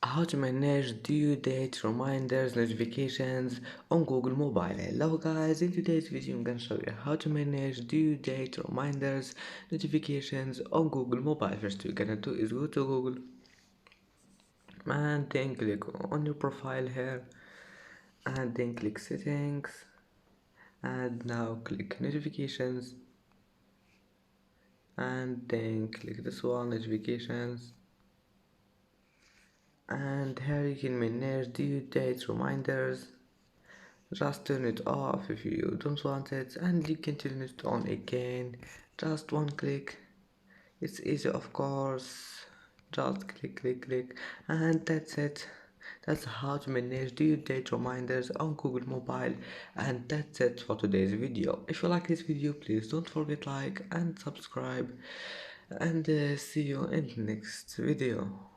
How to manage due date reminders notifications on Google Mobile. Hello guys, in today's video I'm gonna show you how to manage due date reminders notifications on Google Mobile. First you're gonna do is go to Google and then click on your profile here and then click settings and now click notifications and then click this one notifications and here you can manage due date reminders. Just turn it off if you don't want it and you can turn it on again. Just one click. It's easy, of course. Just click and that's it. That's how to manage due date reminders on Google Mobile, and that's it for today's video. If you like this video, please don't forget like and subscribe, and see you in the next video.